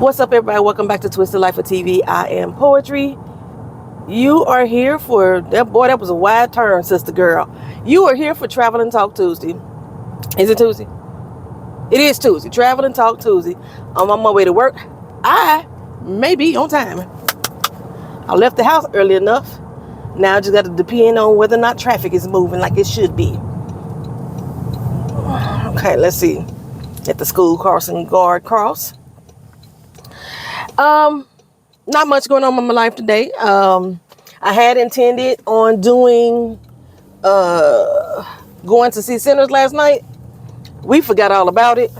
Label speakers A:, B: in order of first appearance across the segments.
A: What's up, everybody? Welcome back to Twisted Life of TV. I am Poetry. You are here for that. Boy, that was a wide turn, sister girl. You are here for Travel and Talk Tuesday. Is it Tuesday? It is Tuesday. Travel and Talk Tuesday. I'm on my way to work. I may be on time. I left the house early enough. Now I just got to depend on whether or not traffic is moving like it should be. Okay, let's see. At the school crossing guard cross. Not much going on in my life today. I had intended on doing, going to see Sinners last night. We forgot all about it.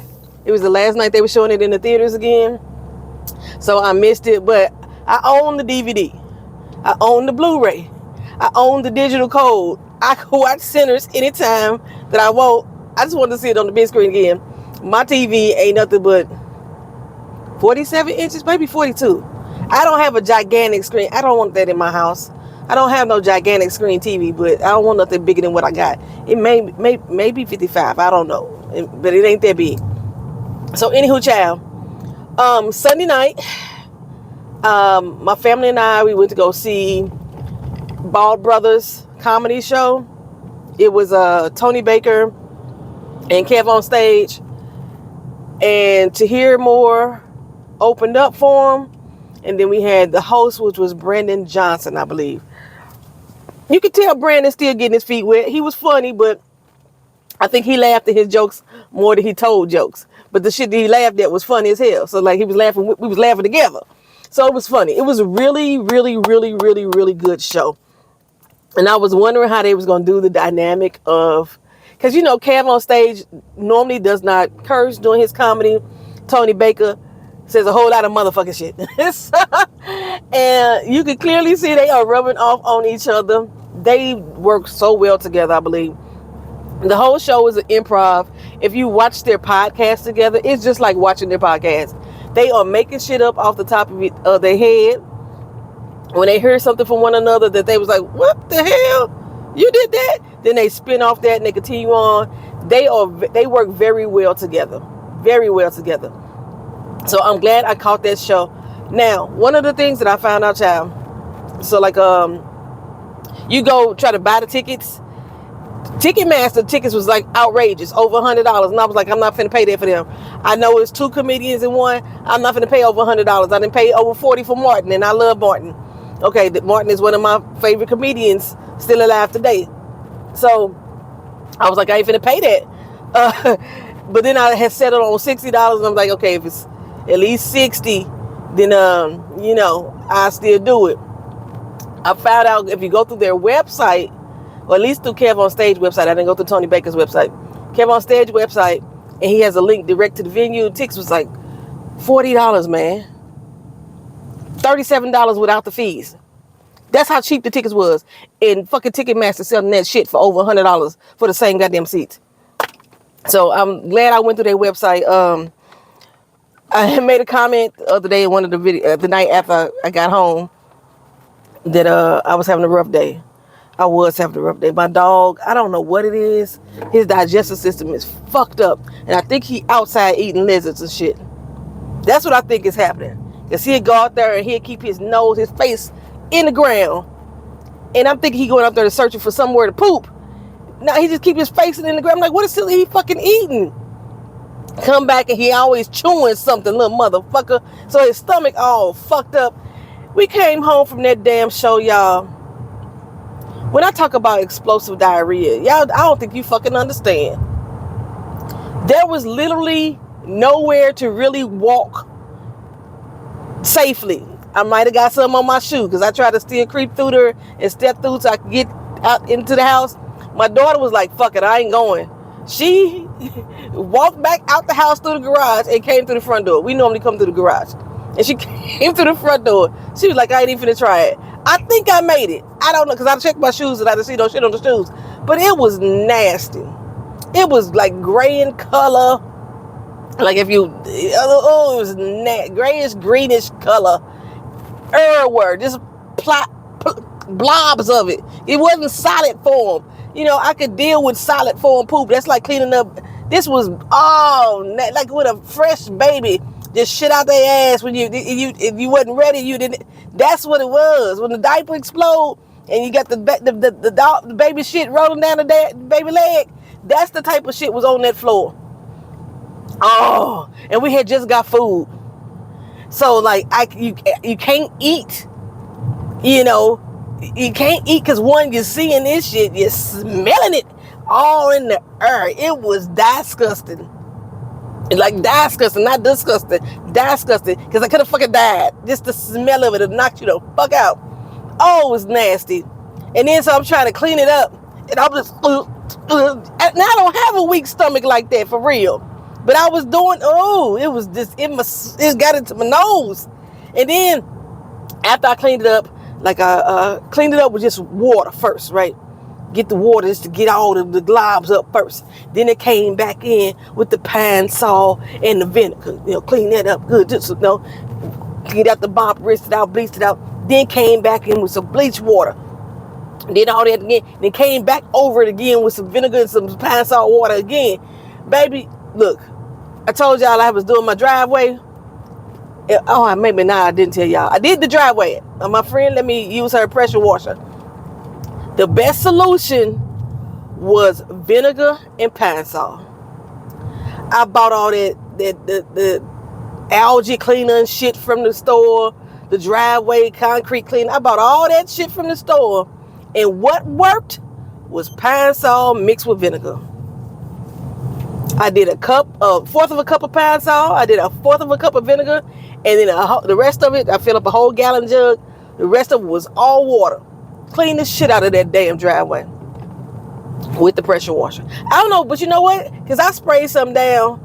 A: It was the last night they were showing it in the theaters again. So I missed it, but I own the DVD. I own the Blu-ray. I own the digital code. I can watch Sinners anytime that I want. I just wanted to see it on the big screen again. My TV ain't nothing but 47 inches, maybe 42. I don't have a gigantic screen. I don't want that in my house. I don't have no gigantic screen TV, but I don't want nothing bigger than what I got. It may be 55. I don't know. But it ain't that big. So, anywho, child. Sunday night, my family and I, we went to go see Bald Brothers comedy show. It was Tony Baker and Kev on stage. And To Hear More opened up for him. And then we had the host, which was Brandon Johnson, I believe. You could tell Brandon still getting his feet wet. He was funny, but I think he laughed at his jokes more than he told jokes. But the shit that he laughed at was funny as hell. So like he was laughing, we was laughing together. So it was funny. It was a really, really, really, really, really good show. And I was wondering how they was going to do the dynamic of, because you know, Kev on stage normally does not curse during his comedy. Tony Baker says a whole lot of motherfucking shit. And you can clearly see they are rubbing off on each other. They work so well together, I believe. The whole show is an improv. If you watch their podcast together, it's just like watching their podcast. They are making shit up off the top of their head. When they hear something from one another that they was like, what the hell? You did that? Then they spin off that and they continue on. They work very well together. Very well together. So I'm glad I caught that show. Now, one of the things that I found out, child, so like you go try to buy the tickets. Ticketmaster tickets was like outrageous, over $100. And I was like, I'm not finna pay that for them. I know it's two comedians in one. I'm not finna pay over $100. I didn't pay over $40 for Martin, and I love Martin. Okay, Martin is one of my favorite comedians still alive today. So I was like, I ain't finna pay that. But then I had settled on $60, and I'm like, okay, if it's at least 60, then I still do it. I found out if you go through their website, or at least through Kev on Stage website, I didn't go through Tony Baker's website. Kev on Stage website, and he has a link direct to the venue. Tickets was like $40, man. $37 without the fees. That's how cheap the tickets was. And fucking Ticketmaster selling that shit for over $100 for the same goddamn seats. So I'm glad I went through their website. I made a comment the other day in one of the videos, the night after I got home, that I was having a rough day. I was having a rough day. My dog, I don't know what it is. His digestive system is fucked up. And I think he outside eating lizards and shit. That's what I think is happening. Because he'll go out there and he'll keep his nose, his face in the ground. And I'm thinking he going out there to searching for somewhere to poop. Now he just keep his face in the ground. I'm like, what is he fucking eating? Come back and he always chewing something, little motherfucker. So his stomach all fucked up. We came home from that damn show, y'all. When I talk about explosive diarrhea, y'all, I don't think you fucking understand. There was literally nowhere to really walk safely. I might have got something on my shoe because I tried to still creep through there and step through so I could get out into the house. My daughter was like, fuck it, I ain't going. She walked back out the house through the garage and came through the front door. We normally come through the garage. And she came through the front door. She was like, I ain't even finna try it. I think I made it. I don't know, because I checked my shoes and I didn't see no shit on the shoes. But it was nasty. It was like gray in color. Like if you, it was grayish, greenish color. Everywhere. Just blobs of it. It wasn't solid form. You know, I could deal with solid form poop. That's like cleaning up. This was, like with a fresh baby. just shit out their ass when if you wasn't ready, you didn't. That's what it was. When the diaper explode and you got the baby shit rolling down the baby leg, that's the type of shit was on that floor. Oh, and we had just got food. So like you can't eat, you know, you can't eat because one, you're seeing this shit, you're smelling it all in the air. It was disgusting. Like disgusting, not disgusting, disgusting. Because I could have fucking died. Just the smell of it knocked you the fuck out. Oh, it was nasty. And then so I'm trying to clean it up, and I'm just and I don't have a weak stomach like that for real. But I was doing, it was just, it got into my nose. And then after I cleaned it up, like I cleaned it up with just water first, right? Get the water just to get all of the globs up first. Then it came back in with the pine saw and the vinegar. You know, clean that up good. Just, you know, cleaned out the bottom, rinsed it out, bleached it out. Then came back in with some bleach water. Did all that again. Then came back over it again with some vinegar and some pine saw water again. Baby, look, I told y'all I was doing my driveway. Oh, maybe now I didn't tell y'all. I did the driveway. My friend let me use her pressure washer. The best solution was vinegar and pine saw. I bought all the algae cleaner and shit from the store, the driveway concrete cleaner. I bought all that shit from the store, and what worked was pine saw mixed with vinegar. I did a fourth of a cup of pine saw. I did a fourth of a cup of vinegar, and then the rest of it, I filled up a whole gallon jug. The rest of it was all water. Clean the shit out of that damn driveway with the pressure washer. I don't know, but you know what? Because I sprayed something down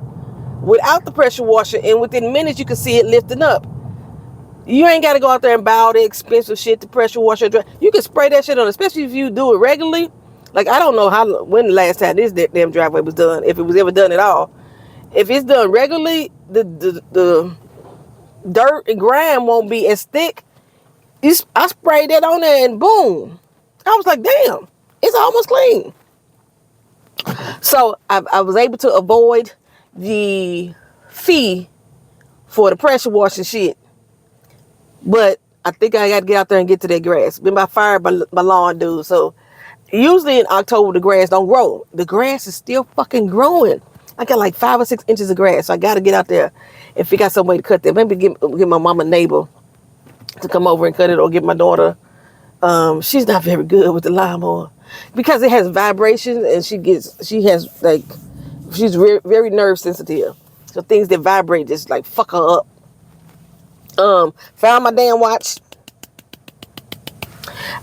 A: without the pressure washer, and within minutes you could see it lifting up. You ain't got to go out there and buy all the expensive shit, the pressure washer. You can spray that shit on, especially if you do it regularly. Like, I don't know when the last time this damn driveway was done, if it was ever done at all. If it's done regularly, the dirt and grime won't be as thick. I sprayed that on there and boom. I was like, damn, it's almost clean. So I was able to avoid the fee for the pressure washing shit. But I think I got to get out there and get to that grass. Been by fire by lawn dude. So usually in October, the grass don't grow. The grass is still fucking growing. I got like 5 or 6 inches of grass. So I got to get out there and figure out some way to cut that. Maybe get my mama neighbor to come over and cut it, or get my daughter. She's not very good with the lawnmower because it has vibrations, and she's very, very nerve sensitive. So things that vibrate just like fuck her up. Found my damn watch.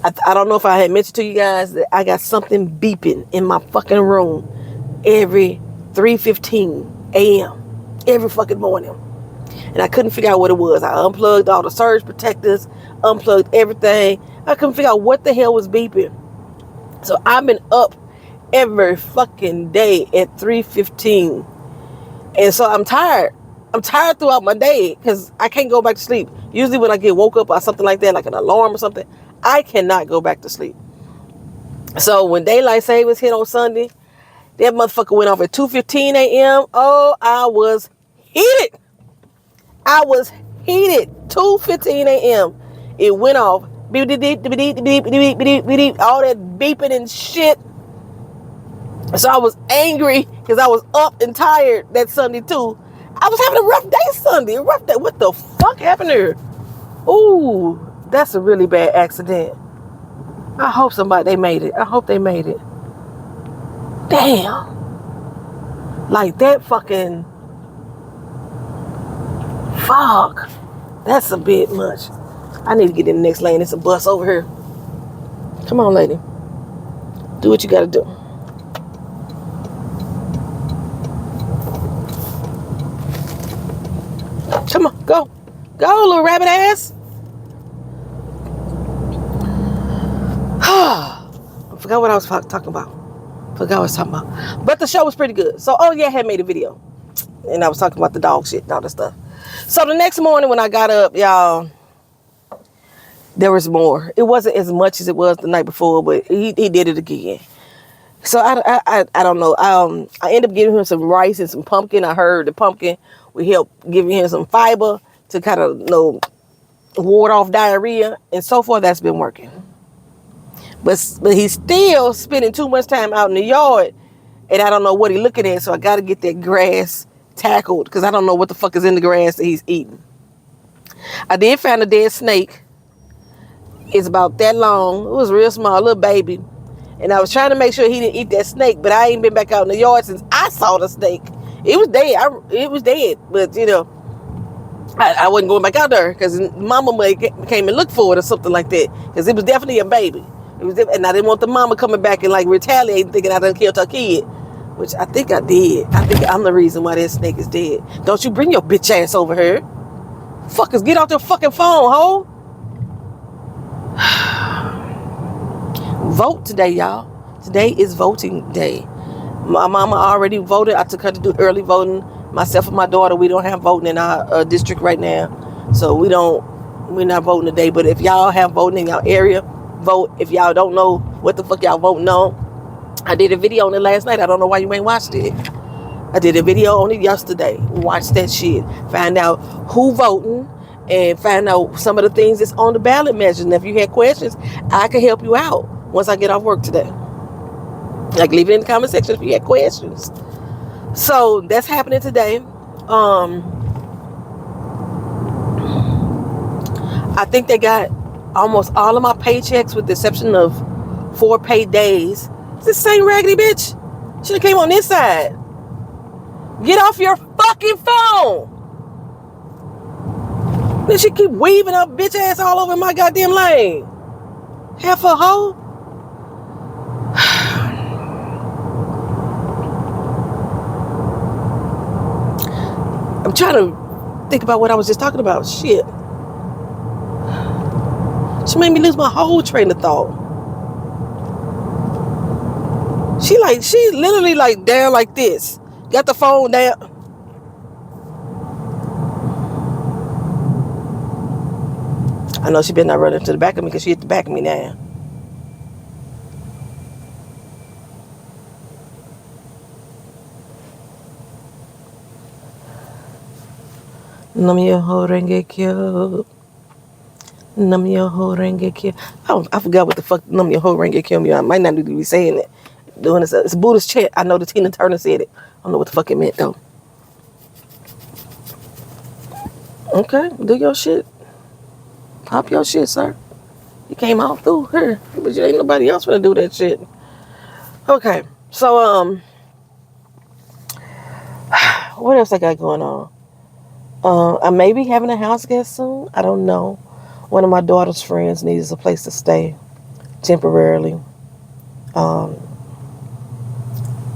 A: I don't know if I had mentioned to you guys that I got something beeping in my fucking room every 3:15 a.m. every fucking morning. And I couldn't figure out what it was. I unplugged all the surge protectors, unplugged everything. I couldn't figure out what the hell was beeping. So I've been up every fucking day at 3:15. And so I'm tired. I'm tired throughout my day because I can't go back to sleep. Usually when I get woke up by something like that, like an alarm or something, I cannot go back to sleep. So when daylight savings hit on Sunday, that motherfucker went off at 2:15 a.m. Oh, I was heated. 2:15 a.m. It went off. Beep, beep, beep, beep, beep, beep, beep, beep, beep, all that beeping and shit. So I was angry because I was up and tired that Sunday too. I was having a rough day Sunday. A rough day. What the fuck happened here? Ooh, that's a really bad accident. I hope they made it. I hope they made it. Damn. Like that fucking... Fuck. That's a bit much. I need to get in the next lane. There's a bus over here. Come on, lady. Do what you gotta do. Come on, go. Go, little rabbit ass. I forgot what I was talking about. But the show was pretty good. So, I had made a video. And I was talking about the dog shit and all that stuff. So the next morning when I got up, y'all, there was more. It wasn't as much as it was the night before, but he did it again. So I don't know. I ended up giving him some rice and some pumpkin. I heard the pumpkin would help giving him some fiber to kind of ward off diarrhea and so forth. That's been working. But he's still spending too much time out in the yard, and I don't know what he's looking at. So I got to get that grass tackled because I don't know what the fuck is in the grass that he's eating. I did find a dead snake. It's about that long. It was real small, little baby. And I was trying to make sure he didn't eat that snake, but I ain't been back out in the yard since I saw the snake. It was dead. It was dead, but I wasn't going back out there because mama came and looked for it or something like that because it was definitely a baby. And I didn't want the mama coming back and retaliating, thinking I done killed her kid, which I think I did. I think I'm the reason why that snake is dead. Don't you bring your bitch ass over here. Fuckers, get off your fucking phone, ho. Vote today, y'all. Today is voting day. My mama already voted. I took her to do early voting. Myself and my daughter, we don't have voting in our district right now. So we're not voting today. But if y'all have voting in y'all area, vote. If y'all don't know what the fuck y'all voting on, I did a video on it last night. I don't know why you ain't watched it. I did a video on it yesterday. Watch that shit. Find out who voting and find out some of the things that's on the ballot measure. And if you had questions, I can help you out once I get off work today. Like, leave it in the comment section if you had questions. So that's happening today. I think they got almost all of my paychecks with the exception of 4 paid days. It's the same raggedy bitch. Should have came on this side. Get off your fucking phone. Then she keep weaving her bitch ass all over my goddamn lane. Half a hoe. I'm trying to think about what I was just talking about. Shit. She made me lose my whole train of thought. She literally down like this. Got the phone down. I know she better not run into the back of me because she hit the back of me now. Nam Yoho Renge Kyo. Nam Yoho Renge Kyo. I forgot what the fuck Nam Yoho Renge Kyo means. I might not need to be saying it. Doing this. It's Buddhist chant. I know the Tina Turner said it. I don't know what the fuck it meant though. Okay, do your shit. Pop your shit, sir. You came out through here, but you ain't nobody else gonna do that shit. Okay, so what else I got going on? I may be having a house guest soon. I don't know. One of my daughter's friends needs a place to stay temporarily.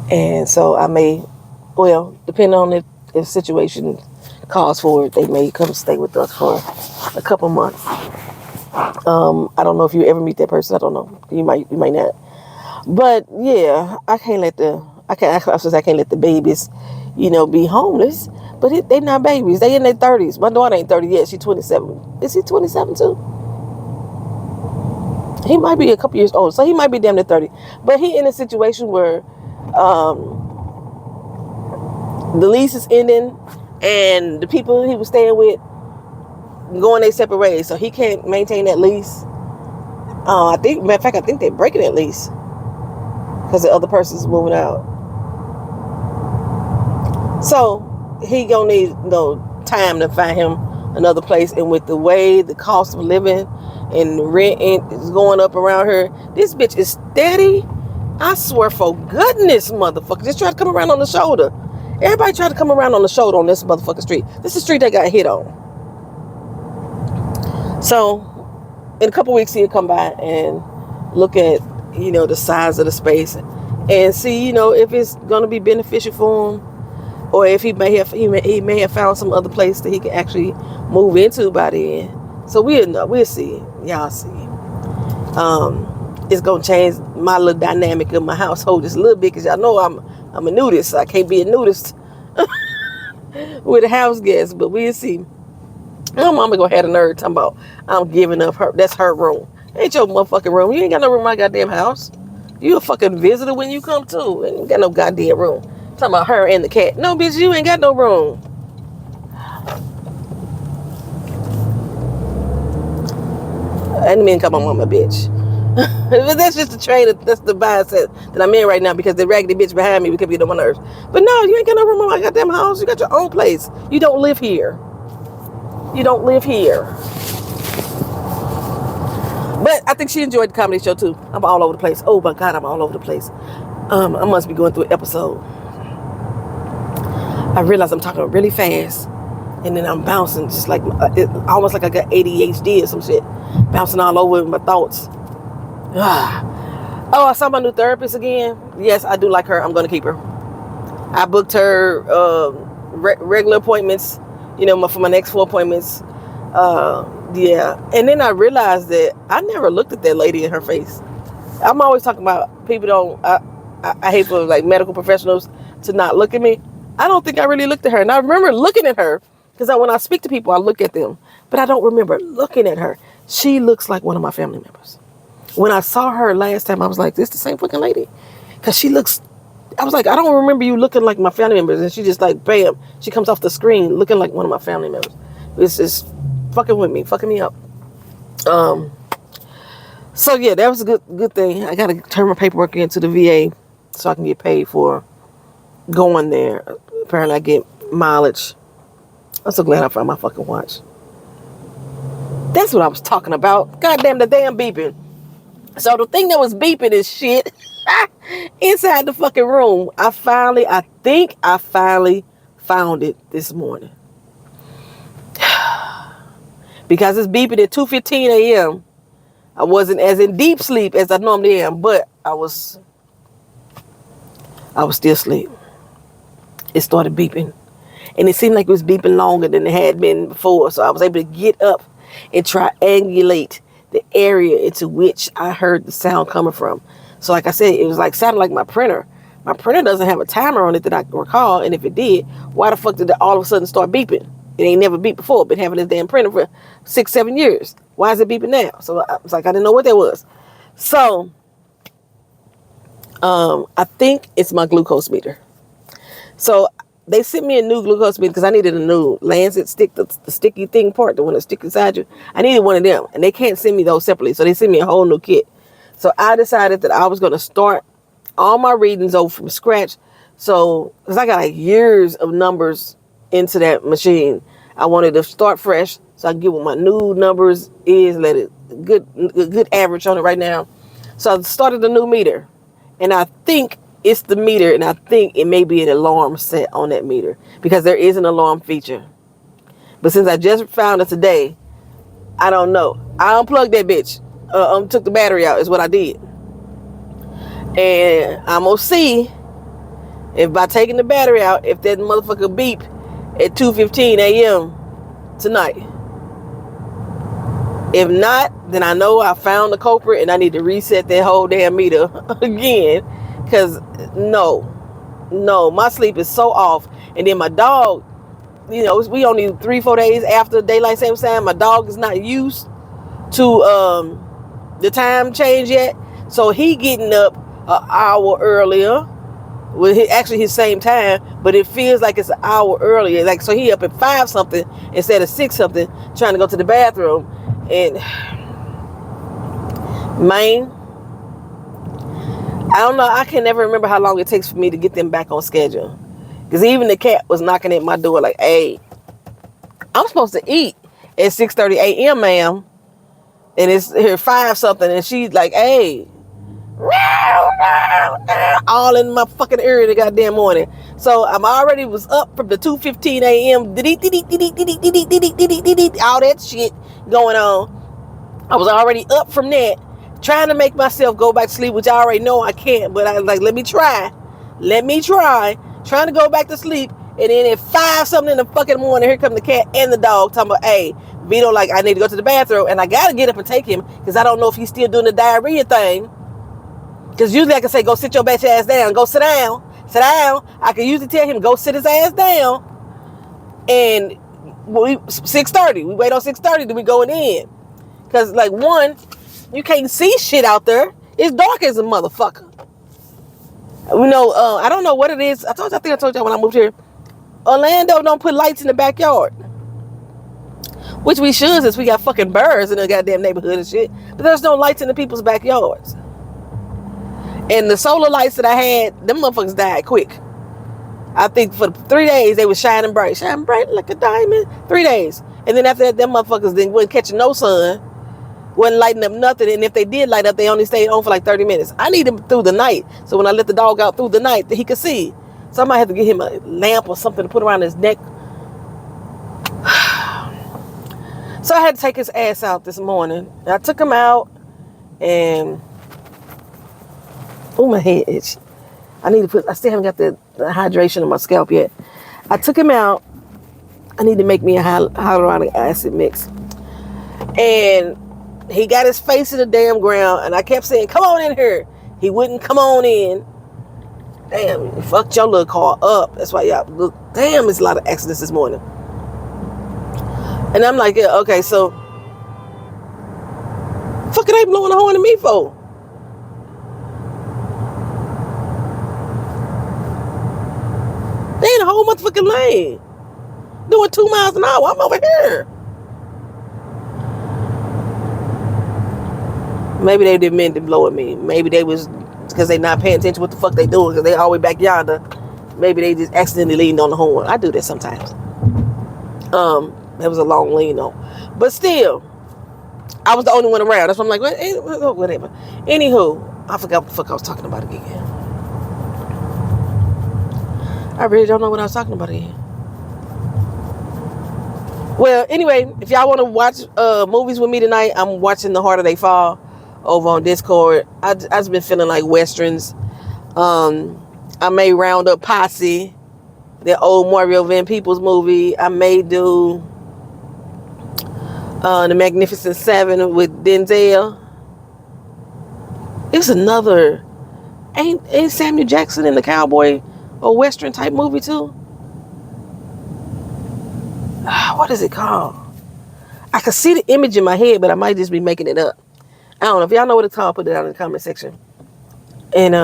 A: And so I may, depending on if the situation calls for it, they may come stay with us for a couple months. I don't know if you ever meet that person. I don't know. You might not. But yeah, I can't let the babies, be homeless. But they not babies. They in their 30s. My daughter ain't 30 yet. She's 27. Is he 27 too? He might be a couple years old. So he might be damn near 30. But he in a situation where the lease is ending and the people he was staying with going their separate ways. So he can't maintain that lease. I think they're breaking that lease because the other person's moving out. So he gonna need time to find him another place. And with the way the cost of living and rent is going up around here, this bitch is steady. I swear for goodness, motherfucker, just try to come around on the shoulder. Everybody try to come around on the shoulder on this motherfucking street. This is the street that got hit on. So in a couple weeks he'll come by and look at the size of the space and see if it's gonna be beneficial for him. Or if he may have found some other place that he can actually move into by then. So we'll see. Y'all see. It's gonna change my little dynamic of my household just a little bit because y'all know I'm a nudist. So I can't be a nudist with a house guest. But we'll see. My mama gonna have a nerve talking about I'm giving up her. That's her room. Ain't your motherfucking room. You ain't got no room in my goddamn house. You a fucking visitor when you come too. And you got no goddamn room. Talking about her and the cat. No, bitch, you ain't got no room. I didn't mean to call my mama a bitch. But that's just the train, that's the mindset that I'm in right now because the raggedy bitch behind me could be on my nerves. But no, you ain't got no room in my goddamn house. You got your own place. You don't live here. You don't live here. But I think she enjoyed the comedy show too. I'm all over the place. Oh my God, I'm all over the place. I must be going through an episode. I realize I'm talking really fast. And then I'm bouncing just like, almost like I got ADHD or some shit. Bouncing all over my thoughts. Oh, I saw my new therapist again. Yes, I do like her. I'm going to keep her. I booked her regular appointments, for my next 4 appointments. Yeah. And then I realized that I never looked at that lady in her face. I'm always talking about people don't, I hate for like medical professionals to not look at me. I don't think I really looked at her. And I remember looking at her because when I speak to people, I look at them. But I don't remember looking at her. She looks like one of my family members. When I saw her last time, I was like, this the same fucking lady? Because she looks, I was like, I don't remember you looking like my family members. And she just like, bam, she comes off the screen looking like one of my family members. It's just fucking with me, fucking me up. So yeah, that was a good thing. I got to turn my paperwork into the VA so I can get paid for going there. Apparently I get mileage. I'm so glad I found my fucking watch. That's what I was talking about. Goddamn, the damn beeping. So the thing that was beeping is shit inside the fucking room. I think I finally found it this morning. Because it's beeping at 2:15 a.m. I wasn't as in deep sleep as I normally am, but I was still asleep. It started beeping. And it seemed like it was beeping longer than it had been before. So I was able to get up and triangulate the area into which I heard the sound coming from. So like I said, it was like sounding like my printer. My printer doesn't have a timer on it that I can recall. And if it did, why the fuck did it all of a sudden start beeping? It ain't never beeped before. Been having this damn printer for 6-7 years. Why is it beeping now? So I was like, I didn't know what that was. So I think it's my glucose meter. So they sent me a new glucose meter because I needed a new Lancet stick, the sticky thing part, the one that sticks inside you. I needed one of them, and they can't send me those separately, so they sent me a whole new kit. So I decided that I was going to start all my readings over from scratch. So, because I got like years of numbers into that machine, I wanted to start fresh so I can get what my new numbers is, let it good average on it right now. So I started a new meter, and I think it's the meter, and I think it may be an alarm set on that meter because there is an alarm feature. But since I just found it today, I don't know. I unplugged that bitch. Took the battery out is what I did. And I'm going to see if by taking the battery out, if that motherfucker beep at 2:15 a.m. tonight. If not, then I know I found the culprit and I need to reset that whole damn meter again. Because, no, my sleep is so off. And then my dog, we only 3-4 days after daylight savings time. My dog is not used to the time change yet. So he getting up an hour earlier. Well, actually his same time, but it feels like it's an hour earlier. Like, so he up at 5 something instead of 6 something, trying to go to the bathroom. And, man, I don't know. I can never remember how long it takes for me to get them back on schedule. Because even the cat was knocking at my door like, hey, I'm supposed to eat at 6:30 a.m., ma'am. And it's here 5 something. And she's like, hey, all in my fucking ear the goddamn morning. So I'm already was up from the 2:15 a.m. all that shit going on. I was already up from that, trying to make myself go back to sleep, which I already know I can't, but I was like, let me try, trying to go back to sleep. And then at 5 something in the fucking morning, here come the cat and the dog talking about, hey, Vito, like, I need to go to the bathroom, and I gotta get up and take him, because I don't know if he's still doing the diarrhea thing. Because usually I can say, go sit your bitch ass down, go sit down. I can usually tell him, go sit his ass down. And 6:30, we wait on 6:30, then we going in. Because, like, one, you can't see shit out there. It's dark as a motherfucker. I don't know what it is. I think I told y'all when I moved here. Orlando don't put lights in the backyard. Which we should, since we got fucking birds in the goddamn neighborhood and shit. But there's no lights in the people's backyards. And the solar lights that I had, them motherfuckers died quick. I think for 3 days they were shining bright like a diamond. 3 days. And then after that, them motherfuckers wasn't catching no sun. Wasn't lighting up nothing. And if they did light up, they only stayed on for like 30 minutes. I need them through the night. So when I let the dog out through the night, that he could see. So I might have to get him a lamp or something to put around his neck. So I had to take his ass out this morning. And I took him out and... Oh, my head itch. I still haven't got the hydration on my scalp yet. I took him out. I need to make me a hyaluronic acid mix. And he got his face in the damn ground. And I kept saying, come on in here. He wouldn't come on in. Damn, you fucked your little car up. That's why y'all look. Damn, there's a lot of accidents this morning. And I'm like, yeah, okay, so fuck it, they blowing a horn at me for? They in a whole motherfucking lane. Doing 2 miles an hour. I'm over here. Maybe they didn't mean to blow at me. Maybe they was because they not paying attention to what the fuck they doing because they all the way back yonder. Maybe they just accidentally leaned on the horn. I do that sometimes. That was a long lean on. But still, I was the only one around. That's why I'm like, whatever. Anywho, I forgot what the fuck I was talking about again. I really don't know what I was talking about again. Well, anyway, if y'all want to watch movies with me tonight, I'm watching The Harder They Fall over on Discord. I just been feeling like Westerns. I may round up Posse, the old Mario Van Peebles movie. I may do The Magnificent Seven with Denzel. It's another... Ain't Samuel Jackson in the cowboy or Western type movie too? What is it called? I can see the image in my head, but I might just be making it up. I don't know. If y'all know what it's called, put it down in the comment section. And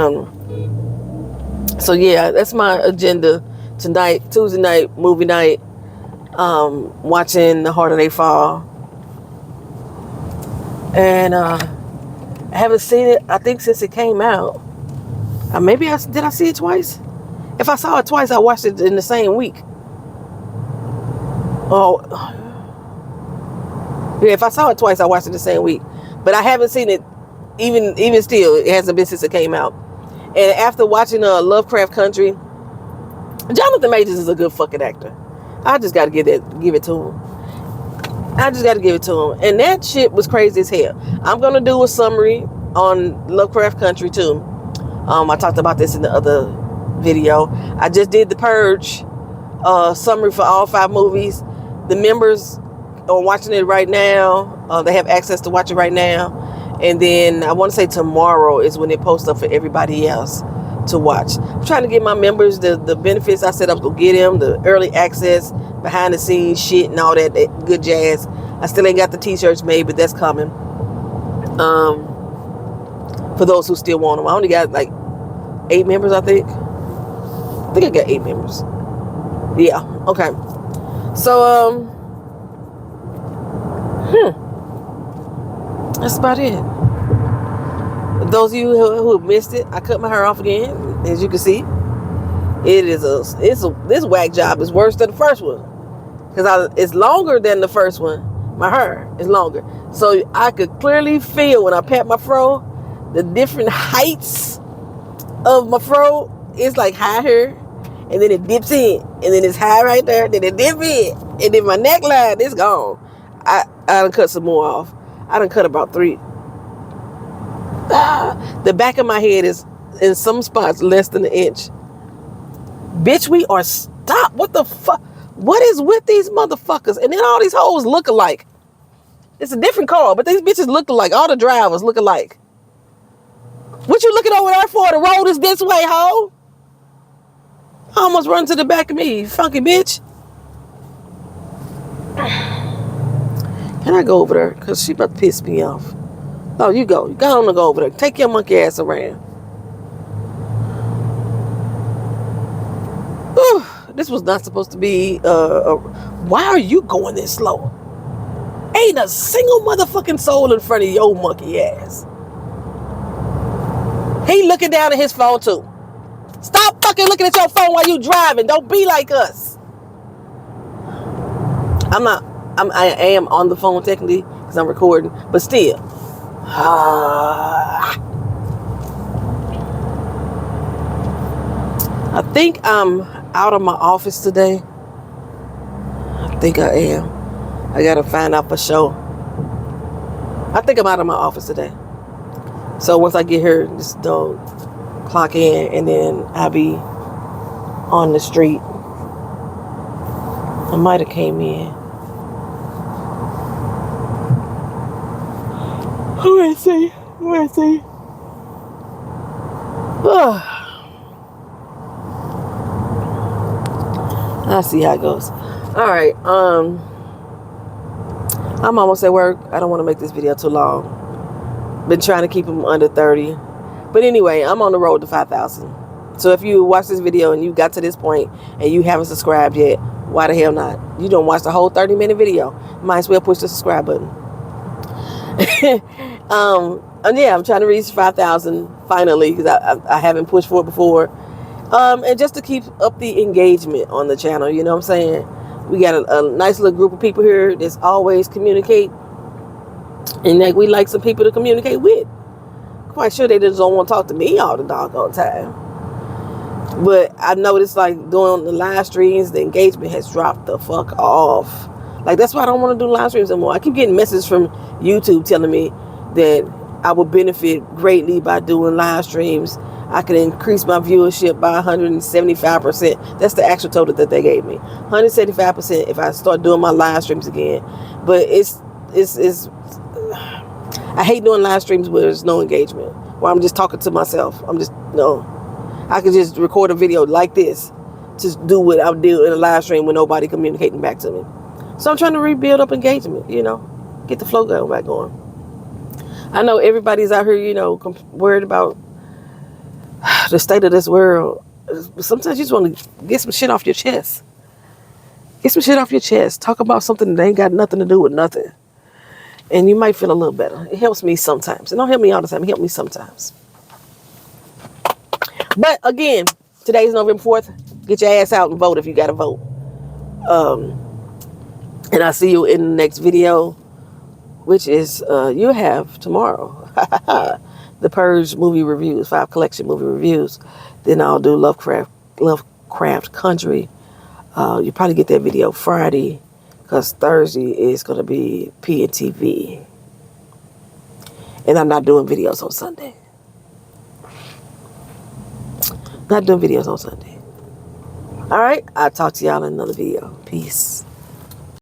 A: so yeah, that's my agenda tonight, Tuesday night, movie night. Watching The Harder They Fall. And I haven't seen it, I think, since it came out. Did I see it twice? If I saw it twice, I watched it in the same week. Oh, yeah, if I saw it twice, I watched it the same week. But I haven't seen it, even still, it hasn't been since it came out. And after watching Lovecraft Country, Jonathan Majors is a good fucking actor. I just got to give it to him. I just got to give it to him. And that shit was crazy as hell. I'm going to do a summary on Lovecraft Country too. I talked about this in the other video. I just did the Purge summary for all 5 movies. The members are watching it right now. They have access to watch it right now. And then I want to say tomorrow is when it posts up for everybody else to watch. I'm trying to get my members the benefits I said I was going to get them, the early access, behind the scenes shit and all that good jazz. I still ain't got the t-shirts made, but that's coming. For those who still want them. I only got like 8 members, I think. I think I got 8 members. Yeah, okay. So, that's about it. Those of you who missed it, I cut my hair off again, as you can see. This whack job is worse than the first one. Because it's longer than the first one. My hair is longer. So I could clearly feel when I pat my fro, the different heights of my fro. It's like high here, and then it dips in, and then it's high right there, then it dip in, and then my neckline is gone. I done cut some more off. I done cut about 3. The back of my head is in some spots less than an inch. Bitch, we are stopped. What the fuck? What is with these motherfuckers? And then all these hoes look alike. It's a different car, but these bitches look alike. All the drivers look alike. What you looking over there for? The road is this way, hoe. I almost run to the back of me, funky bitch. Can I go over there? Because she about to piss me off. Oh, you go. You go on and go over there. Take your monkey ass around. Whew, this was not supposed to be. Why are you going this slow? Ain't a single motherfucking soul in front of your monkey ass. He looking down at his phone too. Stop fucking looking at your phone while you driving. Don't be like us. I am on the phone technically because I'm recording, but still. I think I'm out of my office today. I think I am. I gotta find out for sure. I think I'm out of my office today. So once I get here, just don't clock in, and then I'll be on the street. I might have came in. Where is he? Where is he? I'll see how it goes. All right. I'm almost at work. I don't want to make this video too long. Been trying to keep them under 30. But anyway, I'm on the road to 5,000. So if you watch this video and you got to this point and you haven't subscribed yet, why the hell not? You don't watch the whole 30-minute video. Might as well push the subscribe button. And yeah, I'm trying to reach 5,000 finally because I haven't pushed for it before. And just to keep up the engagement on the channel, you know what I'm saying? We got a nice little group of people here that's always communicate. And like we like some people to communicate with. Quite sure they just don't want to talk to me all the doggone time. But I noticed like doing the live streams, the engagement has dropped the fuck off. Like that's why I don't want to do live streams anymore. I keep getting messages from YouTube telling me that I would benefit greatly by doing live streams. I could increase my viewership by 175%. That's the actual total that they gave me. 175% if I start doing my live streams again. But it's I hate doing live streams where there's no engagement, where I'm just talking to myself. I could just record a video like this, just do what I do in a live stream with nobody communicating back to me. So I'm trying to rebuild up engagement, get the flow going back on. I know everybody's out here, worried about the state of this world. Sometimes you just want to get some shit off your chest. Get some shit off your chest. Talk about something that ain't got nothing to do with nothing. And you might feel a little better. It helps me sometimes. It don't help me all the time. It helps me sometimes. But again, today's November 4th. Get your ass out and vote if you got to vote. And I'll see you in the next video, which is you have tomorrow. The Purge movie reviews, 5 collection movie reviews. Then I'll do Lovecraft Country. You probably get that video Friday, because Thursday is going to be P&TV. And I'm not doing videos on Sunday. Not doing videos on Sunday. All right, I'll talk to y'all in another video. Peace.